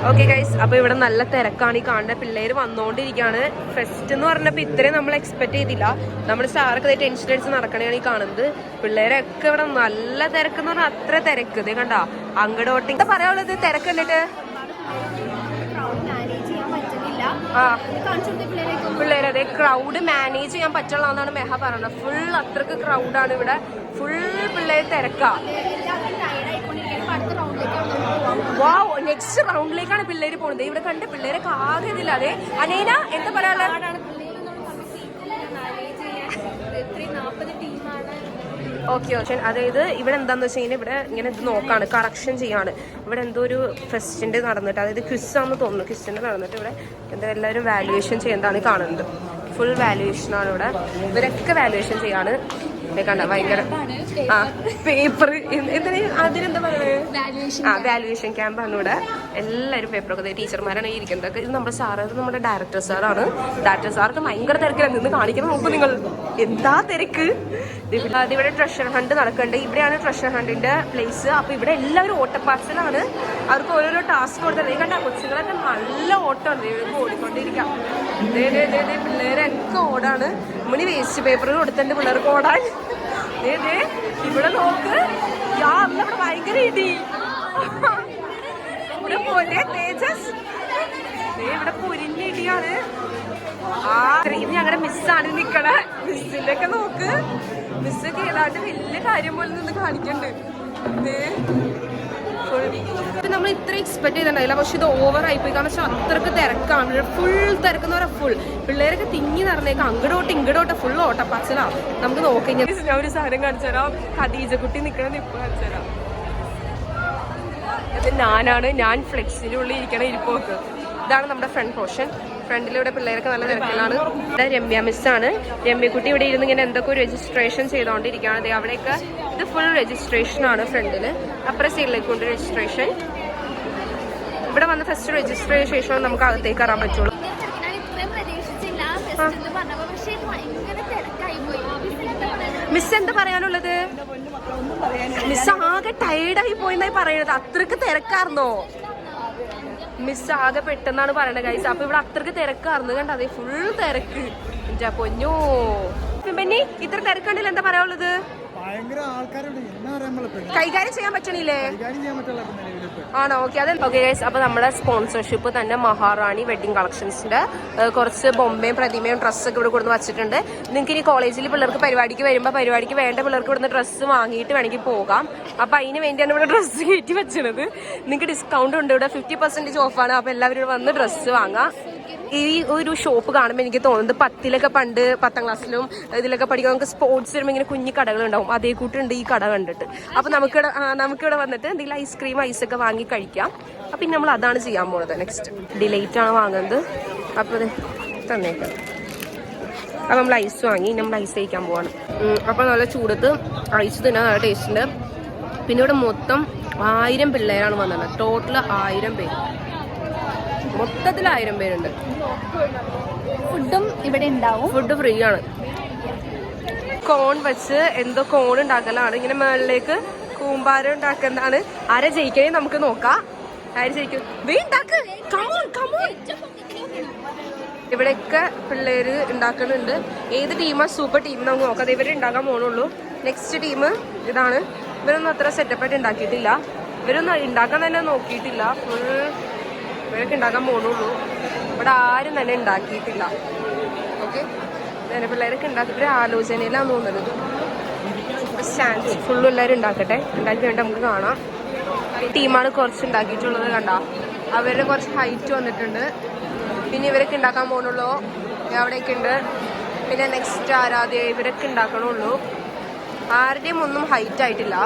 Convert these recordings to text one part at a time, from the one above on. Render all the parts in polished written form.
Okay guys, അപ്പൊ ഇവിടെ നല്ല തിരക്കാണ്. ഈ കാണുന്ന പിള്ളേര് വന്നോണ്ടിരിക്കുകയാണ്. ഫെസ്റ്റ് എന്ന് പറഞ്ഞപ്പോ ഇത്രയും നമ്മൾ എക്സ്പെക്ട് ചെയ്തില്ല. നമ്മൾ സ്റ്റാറൊക്കെ ടെൻഷൻ അടിച്ച് നടക്കണേയാണ് ഈ കാണുന്നത്. പിള്ളേരൊക്കെ ഇവിടെ നല്ല തിരക്കെന്ന് പറഞ്ഞാൽ അത്ര തിരക്ക്. ഇതേ കണ്ട അങ്ങോട്ട് എന്താ പറയാനുള്ളത്? തിരക്ക് കണ്ടിട്ട് പിള്ളേരതെ ക്രൗഡ് മാനേജ് ചെയ്യാൻ പറ്റുള്ള എന്നാണ് മെഹ പറയുന്നത്. ഫുൾ അത്രക്ക് ക്രൗഡാണ് ഇവിടെ. ഫുൾ പിള്ളേർ തിരക്കാ. വാവ്, നെക്സ്റ്റ് റൗണ്ടിലേക്കാണ് പിള്ളേര് പോകുന്നത്. ഇവിടെ കണ്ട് പിള്ളേരെ ആകെതില്ല. അതെ അനേന എന്താ പറയാനുള്ളത്? Okay okay. അതായത് ഇവിടെ എന്താന്ന് വെച്ച് കഴിഞ്ഞാൽ ഇവിടെ ഇങ്ങനെ ഇത് നോക്കാണ്, കറക്ഷൻ ചെയ്യാണ്. ഇവിടെ എന്തോ ഒരു ഫെസ്റ്റിന്റെ നടന്നിട്ട്, അതായത് ക്വിസാന്ന് തോന്നുന്നു, ക്വിസിന്റെ നടന്നിട്ട് ഇവിടെ എന്താ എല്ലാവരും വാല്യുവേഷൻ ചെയ്യുന്നതാണ് കാണുന്നത്. ഫുൾ വാല്യുവേഷൻ ആണ് ഇവിടെ. ഇവരൊക്കെ വാല്യുവേഷൻ ചെയ്യാണ്. കണ്ട ഭയങ്കര പേപ്പർ അതിനെന്താ പറയുന്നത്? വാല്യുവേഷൻ ക്യാമ്പാണ് ഇവിടെ. എല്ലാവരും പേപ്പറൊക്കെ ടീച്ചർമാരാണ് ഇരിക്കുന്നത്. ഇത് നമ്മുടെ സാറ്, നമ്മുടെ ഡയറക്ടർ സാറാണ്. ഡയറക്ടർ സാർക്ക് ഭയങ്കര തിരക്കിലാണ്. നിന്ന് കാണിക്കണം നോക്കും നിങ്ങൾ, എന്താ തിരക്ക്. ഇവിടെ ട്രഷർ ഹണ്ട് നടക്കുന്നുണ്ട്. ഇവിടെയാണ് ട്രഷർ ഹണ്ടിന്റെ പ്ലേസ്. അപ്പൊ ഇവിടെ എല്ലാവരും ഓട്ടപ്പാച്ചിലാണ്. അവർക്ക് ഓരോരോ ടാസ്ക് കൊടുത്തത്. കണ്ട കൊച്ചുങ്ങളൊക്കെ നല്ല ഓട്ടമാണ്. ഇവർക്ക് ഓടിക്കൊണ്ടിരിക്കാം. പിള്ളേരൊക്കെ ഓടാണ്. മുനി വേസ്റ്റ് പേപ്പർ കൊടുത്തിട്ടുണ്ട് പിള്ളേർക്ക് ഓടാൻ. ഇവിടെ നോക്ക്, ഇവിടെ ഭയങ്കര ഇടി. ഇവിടെ പോലെ തേജസ് ഇവിടെ പൊരിഞ്ഞ ഇടിയാണ്. ഇത് ഞങ്ങളുടെ മിസ്സാണ് നിക്കണേ. മിസ്സിന്റെ ഒക്കെ നോക്ക്, മിസ്സൊക്കെ ഏതാണ്ട് വലിയ കാര്യം പോലെ നിന്ന് കാണിക്കണ്ട്. നമ്മൾ ഇത്ര എക്സ്പെക്ട് ചെയ്തിട്ടുണ്ടായില്ല. പക്ഷെ ഇത് ഓവർ ആയിപ്പോയി. കാരണം വെച്ചാൽ അത്രക്ക് തിരക്കാണ്. ഫുൾ തിരക്കെന്ന് പറയാം. ഫുൾ പിള്ളേരൊക്കെ തിങ്ങി നടന്നേക്കാം. അങ്ങോട്ട് ഇങ്ങോട്ട് ഫുൾ ഓട്ടപ്പാച്ചിലാ. നമുക്ക് നോക്കി ഞാൻ ഒരു സാധനം കാണിച്ചു തരാം. ഖദീജ കുട്ടി നിൽക്കണത് ഇപ്പൊ കാണിച്ചു തരാം. അത് ഞാൻ ഫ്ലെക്സിനുള്ളിൽ ഇരിക്കണ ഇരിപ്പൊക്കെ. ഇതാണ് നമ്മുടെ ഫ്രണ്ട് പോർഷൻ. ഫ്രണ്ടിലൂടെ പിള്ളേരൊക്കെ നല്ല തിരക്കിലാണ്. ഇവിടെ രമ്യ മിസ്സാണ്. രമ്യക്കുട്ടി ഇവിടെ ഇരുന്ന് ഇങ്ങനെ എന്തൊക്കെ രജിസ്ട്രേഷൻ ചെയ്തോണ്ടിരിക്കുകയാണ്. അവിടെയൊക്കെ ഇത് ഫുൾ രജിസ്ട്രേഷൻ ആണ്. ഫ്രണ്ടില് അപ്പുറം സൈഡിലേക്ക് കൊണ്ട് രജിസ്ട്രേഷൻ. ഇവിടെ വന്ന് ഫസ്റ്റ് രജിസ്ട്രേഷൻ നമുക്ക് അകത്തേക്ക് കയറാൻ പറ്റുള്ളൂ. മിസ് എന്താ പറയാനുള്ളത്? മിസ് ആകെ ടയർഡായി പോയെന്നായി പറയണത്. അത്രക്ക് തിരക്കാർന്നോ? മിസ് ആകെ പെട്ടെന്നാണ് പറയണത് ഗൈസ്. അപ്പൊ ഇവിടെ അത്രക്ക് തിരക്കാർന്നു. കണ്ട അതെ ഫുൾ തിരക്ക്. പൊന്നോ പിന്നെ ഇത്ര തിരക്കുണ്ടെങ്കിൽ എന്താ പറയാനുള്ളത്? കൈകാര്യം ചെയ്യാൻ പറ്റണില്ലേ? ആണോ? ഓക്കെ. അത് ഓക്കെ ഗൈസ്. അപ്പൊ നമ്മുടെ സ്പോൺസർഷിപ്പ് തന്നെ മഹാറാണി വെഡിങ് കളക്ഷൻസിന്റെ കുറച്ച് ബൊമ്മയും പ്രതിമയും ഡ്രസ്സൊക്കെ ഇവിടെ കൊടുന്ന് വച്ചിട്ടുണ്ട്. നിങ്ങൾക്ക് ഇനി കോളേജിൽ പിള്ളേർക്ക് പരിപാടിക്ക് വരുമ്പോൾ പരിപാടിക്ക് വേണ്ട പിള്ളേർക്ക് ഇവിടുന്ന് ഡ്രസ്സ് വാങ്ങിയിട്ട് വേണമെങ്കിൽ പോകാം. അപ്പൊ അതിന് വേണ്ടിയാണ് ഇവിടെ ഡ്രസ്സ് കയറ്റി വെച്ചത്. നിങ്ങൾക്ക് ഡിസ്കൗണ്ട് ഉണ്ട് ഇവിടെ. 50% ഓഫാണ്. അപ്പൊ എല്ലാവരും വന്ന് ഡ്രസ്സ് വാങ്ങാം. ഈ ഒരു ഷോപ്പ് കാണുമ്പോൾ എനിക്ക് തോന്നുന്നത് 10-ലൊക്കെ പണ്ട് 10ാം ക്ലാസ്സിലും ഇതിലൊക്കെ പഠിക്കാൻ നമുക്ക് സ്പോർട്സ് വരുമ്പോൾ ഇങ്ങനെ കുഞ്ഞു കടകളുണ്ടാവും. അതേ കൂട്ടുണ്ട് ഈ കട കണ്ടിട്ട്. അപ്പൊ നമുക്കിവിടെ വന്നിട്ട് എന്തെങ്കിലും ഐസ്ക്രീം ഐസൊക്കെ വാങ്ങി കഴിക്കാം. അപ്പൊ ഇനി നമ്മൾ അതാണ് ചെയ്യാൻ പോകുന്നത്. നെക്സ്റ്റ് ഡിലൈറ്റ് ആണ് വാങ്ങുന്നത്. അപ്പൊ തന്നേക്കാം. അപ്പൊ നമ്മൾ ഐസ് വാങ്ങി നമ്മൾ ഐസ് കഴിക്കാൻ പോവാണ്. അപ്പൊ നല്ല ചൂടത്ത് ഐസ് തിന്നാൻ നല്ല ടേസ്റ്റ് ഉണ്ട്. പിന്നെ ഇവിടെ മൊത്തം 1000 പിള്ളേരാണ് വന്നത്. ടോട്ടൽ 1000 പേര്. മൊത്തത്തിൽ 1000 പേരുണ്ട്. ഫുഡും ഇവിടെ ഉണ്ടാവും. ഫുഡ് ഫ്രീ ആണ്. കോൺ വെച്ച് എന്തോ കോൺ ഉണ്ടാക്കലാണ്. ഇങ്ങനെ മുകളിലേക്ക് കൂമ്പാരം ഉണ്ടാക്കുന്നതാണ്. ആരെ ജയിക്കണേ നമുക്ക് നോക്കാം. ആര് ജയിക്കും? ഇവിടെയൊക്കെ പിള്ളേര് ഉണ്ടാക്കുന്നുണ്ട്. ഏത് ടീമാ സൂപ്പർ ടീം നമുക്ക് നോക്കാം. ഇവര് ഉണ്ടാക്കാൻ പോണുള്ളൂ. നെക്സ്റ്റ് ടീം ഇതാണ്. ഇവരൊന്നും അത്ര സെറ്റപ്പായിട്ട് ഉണ്ടാക്കിയിട്ടില്ല. ഇവരൊന്നും ഉണ്ടാക്കാൻ തന്നെ നോക്കിയിട്ടില്ല. ഫുൾ ഇവരൊക്കെ ഉണ്ടാക്കാൻ പോകുന്നുള്ളൂ. ഇവിടെ ആരും തന്നെ ഉണ്ടാക്കിയിട്ടില്ല. ഓക്കെ. പിള്ളേരൊക്കെ ഉണ്ടാക്കിയിട്ട് ആലോചനയിലാന്ന് തോന്നുന്നത്. സ്റ്റാൻഡ് ഫുള്ളും എല്ലാവരും ഉണ്ടാക്കട്ടെ. ഉണ്ടാക്കി വേണ്ടി നമുക്ക് കാണാം. ടീമാണ് കുറച്ച് ഉണ്ടാക്കിയിട്ടുള്ളത്. കണ്ട അവരുടെ കുറച്ച് ഹൈറ്റ് വന്നിട്ടുണ്ട്. പിന്നെ ഇവരൊക്കെ ഉണ്ടാക്കാൻ പോകുന്നുള്ളൂ. അവിടെയൊക്കെ ഉണ്ട്. പിന്നെ നെക്സ്റ്റ് ആരാധ്യ ഇവരൊക്കെ ഉണ്ടാക്കണുള്ളൂ. ആരുടെയും ഒന്നും ഹൈറ്റ് ആയിട്ടില്ല.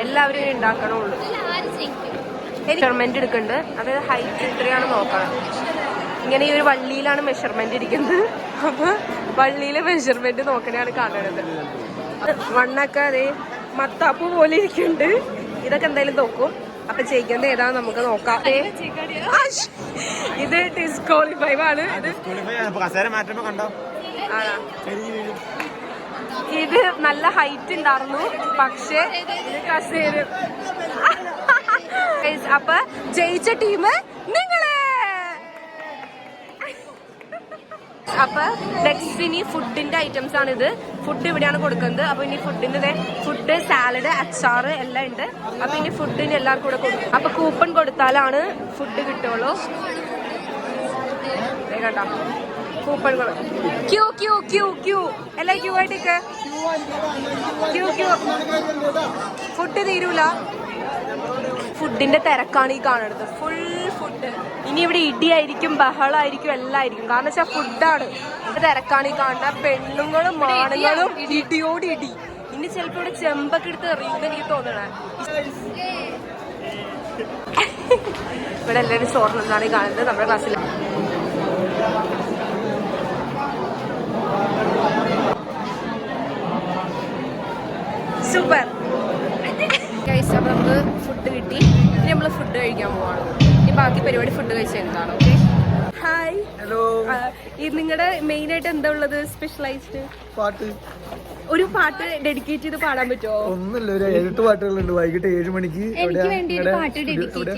എല്ലാവരും ഇനി ഉണ്ടാക്കണുള്ളൂ. മെഷർമെന്റ് എടുക്കുന്നുണ്ട്. അതായത് ഹൈറ്റ് എത്രയാണ് നോക്കണം. ഇങ്ങനെ ഈ ഒരു വള്ളിയിലാണ് മെഷർമെന്റ് ഇരിക്കുന്നത്. അപ്പൊ വള്ളിയിലെ മെഷർമെന്റ് നോക്കണയാണ് കാണുന്നത്. മണ്ണൊക്കെ അതേ മത്താപ്പ് പോലെ ഇരിക്കുന്നുണ്ട്. ഇതൊക്കെ എന്തായാലും നോക്കും. അപ്പൊ ജയിക്കുന്നത് ഏതാ നമുക്ക് നോക്കാം. ഇത് ഡിസ്ക്വാളിഫൈവ് ആണ്. ഇത് നല്ല ഹൈറ്റ് ഉണ്ടായിരുന്നു. പക്ഷെ ഇത് കസേര അപ്പൊ ജയിച്ച ടീം നിങ്ങള്. അപ്പൊ നെക്സ്റ്റ് ഇനി ഫുഡിന്റെ ഐറ്റംസ് ആണ് ഇത്. ഫുഡ് ഇവിടെയാണ് കൊടുക്കുന്നത്. അപ്പൊ ഇനി ഫുഡിന്റെ ഫുഡ്, സാലഡ്, അച്ചാറ് എല്ലാം ഉണ്ട്. അപ്പൊ ഇനി ഫുഡിന് എല്ലാവർക്കും കൂടെ കൊടുക്കും. അപ്പൊ കൂപ്പൺ കൊടുത്താലാണ് ഫുഡ് കിട്ടുള്ളൂ. കേട്ടോ, coupon queue queue queue queue എല്ലാം ക്യൂ ആയിട്ടേക്ക്. Queue queue. ഫുഡ് തീരൂല. ഫുഡിന്റെ തിരക്കാണ് ഈ കാണുന്നത്. Full food. ഇനി ഇവിടെ ഇടിയായിരിക്കും, ബഹളായിരിക്കും, എല്ലാം ആയിരിക്കും. കാരണം വെച്ചാൽ ഫുഡാണ്. തിരക്കാണ് ഈ കാണുന്ന. പെണ്ണുങ്ങളും ആണുങ്ങളും ഇടിയോട് ഇടി. ഇനി ചിലപ്പോ ഇവിടെ ചെമ്പൊക്കെ എടുത്ത് എറിയുമെന്ന് എനിക്ക് തോന്നണേ. ഇവിടെ എല്ലാവരും ചോറിനാണ് ഈ കാണുന്നത് നമ്മുടെ ക്ലാസ്സിൽ. സൂപ്പർ. അപ്പൊ നമുക്ക് ഫുഡ് കിട്ടി. ഇനി നമ്മള് ഫുഡ് കഴിക്കാൻ പോവാണ്. ഇനി ബാക്കി പരിപാടി ഫുഡ് കഴിച്ചാൽ എന്താണ്. Okay, hi. ഹലോ. ഈ നിങ്ങളുടെ മെയിൻ ആയിട്ട് എന്താ ഉള്ളത്? സ്പെഷ്യലൈസ്ഡ് പാട്ട്. ഒരു പാട്ട് ഡെഡിക്കേറ്റ് ചെയ്ത് പാടാൻ പറ്റുമോ? ഒന്നുമില്ല, ഒരു 7 പാട്ടുകളുണ്ട്. വൈകിട്ട് 7 മണിക്ക്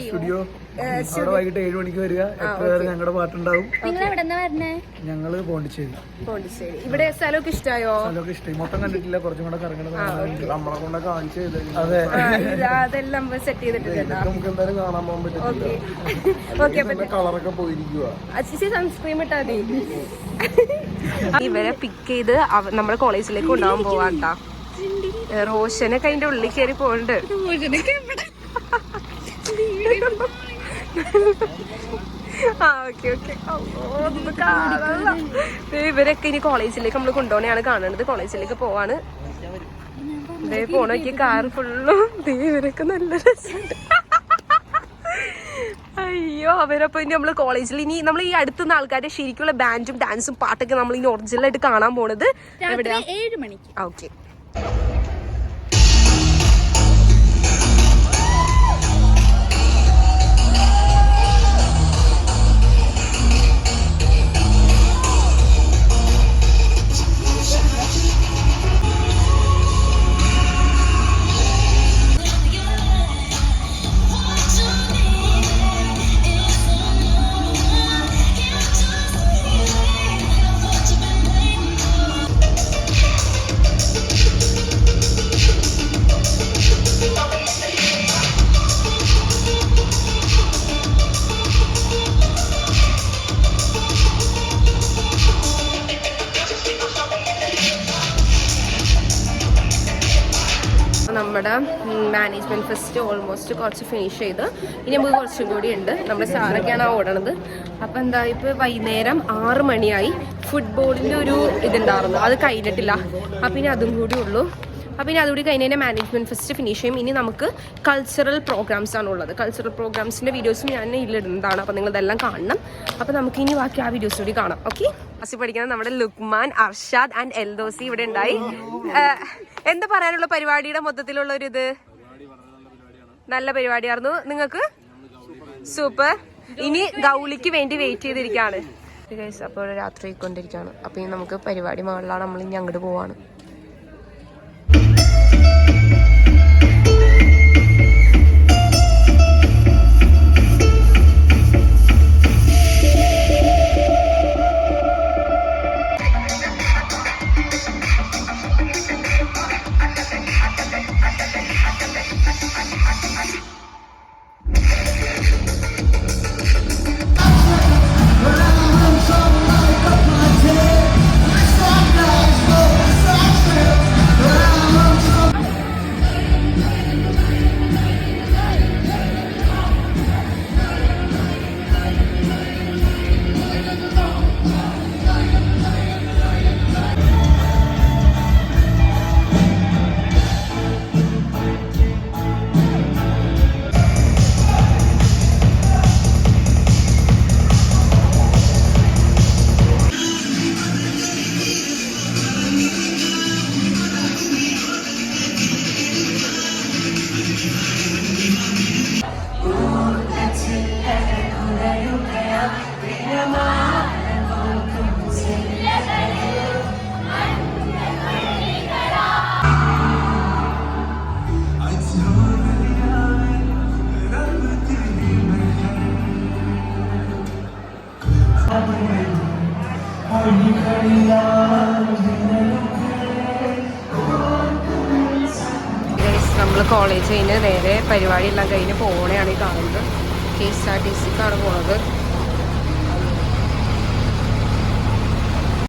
സ്റ്റുഡിയോ. അവിടെ വൈകിട്ട് 7 മണിക്ക് വരിക. എത്ര പേര് ഞങ്ങളുടെ പാട്ടുണ്ടാവും. ഞങ്ങള് പോണ്ടിച്ചേരി. പോണ്ടിച്ചേരി. ഇവിടെ സ്ഥലമൊക്കെ ഇഷ്ടമായോ? സ്ഥലമൊക്കെ ഇഷ്ടമായി. മൊത്തം കണ്ടിട്ടില്ല, കുറച്ചും കൂടെ കറങ്ങണം. നമ്മളെ കൊണ്ട് കാണിച്ചു. അതെ, അതെല്ലാം സെറ്റ് ചെയ്തിട്ടുണ്ട്. നമുക്ക് എന്തായാലും കാണാൻ പോകാൻ പറ്റും. കളറൊക്കെ പോയിരിക്കുക. സൺസ്ക്രീം ഇട്ടാ മതി. ഇവരെ പിക്ക് ചെയ്ത് നമ്മുടെ കോളേജിലേക്ക് കൊണ്ടുപോകാൻ പോവാട്ടാ. റോഷനൊക്കെ അതിന്റെ ഉള്ളിൽ കയറി പോണ്ട്. ഇവരൊക്കെ ഇനി കോളേജിലേക്ക് നമ്മള് കൊണ്ടുപോകണയാണ് കാണുന്നത്. കോളേജിലേക്ക് പോവാണ്. പോണോക്കി കാർ ഫുള്ളും. ഇവരൊക്കെ നല്ല രസമുണ്ട്. അയ്യോ, അവരപ്പോ ഇനി നമ്മള് കോളേജിൽ ഇനി നമ്മൾ ഈ അടുത്തുന്ന ആൾക്കാരുടെ ശരിക്കുള്ള ബാൻഡും ഡാൻസും പാട്ടൊക്കെ നമ്മൾ ഇനി ഒറിജിനൽ ആയിട്ട് കാണാൻ പോണത് എവിടെയാ? 7 മണിക്ക്. ഓക്കെ. നമ്മുടെ മാനേജ്മെന്റ് ഫെസ്റ്റ് ഓൾമോസ്റ്റ് കുറച്ച് ഫിനിഷ് ചെയ്ത് ഇനി നമുക്ക് കുറച്ചും കൂടി ഉണ്ട്. നമ്മുടെ സാറൊക്കെയാണ് ഓടണത്. അപ്പം എന്താ, ഇപ്പോൾ വൈകുന്നേരം 6 മണിയായി. ഫുട്ബോളിൻ്റെ ഒരു ഇതുണ്ടായിരുന്നു, അത് കഴിഞ്ഞിട്ടില്ല. അപ്പം ഇനി അതും കൂടി ഉള്ളൂ. അപ്പം ഇനി അതുകൂടി കഴിഞ്ഞ് മാനേജ്മെന്റ് ഫെസ്റ്റ് ഫിനിഷ് ചെയ്യും. ഇനി നമുക്ക് കൾച്ചറൽ പ്രോഗ്രാംസ് ആണുള്ളത്. കൾച്ചറൽ പ്രോഗ്രാംസിൻ്റെ വീഡിയോസും ഞാൻ ഇതിലിടുന്നതാണ്. അപ്പം നിങ്ങളിതെല്ലാം കാണണം. അപ്പം നമുക്ക് ഇനി ബാക്കി ആ വീഡിയോസ് കൂടി കാണാം. ഓക്കെ. ക്ലാസ്സിൽ പഠിക്കുന്ന നമ്മുടെ ലുക്മാൻ, അർഷാദ് ആൻഡ് എൽദോസി ഇവിടെ ഉണ്ടായി. എന്താ പറയാനുള്ള പരിപാടിയുടെ മൊത്തത്തിലുള്ള ഒരു ഇത്? നല്ല പരിപാടിയായിരുന്നു. നിങ്ങൾക്ക് സൂപ്പർ. ഇനി ഗൗളിക്ക് വേണ്ടി വെയിറ്റ് ചെയ്തിരിക്കുകയാണ്. അപ്പോൾ രാത്രി ആയിക്കൊണ്ടിരിക്കുകയാണ്. അപ്പോൾ ഇനി നമുക്ക് പരിപാടി മുകളിലാണ്. നമ്മൾ ഇനി അങ്ങോട്ട് പോവാണ്. നമ്മൾ കോളേജ് കഴിഞ്ഞ് നേരെ പരിപാടി എല്ലാം കഴിഞ്ഞ് പോകണയാണ് ഈ കാണുന്നത്. KSRTCക്കാണ് പോണത്.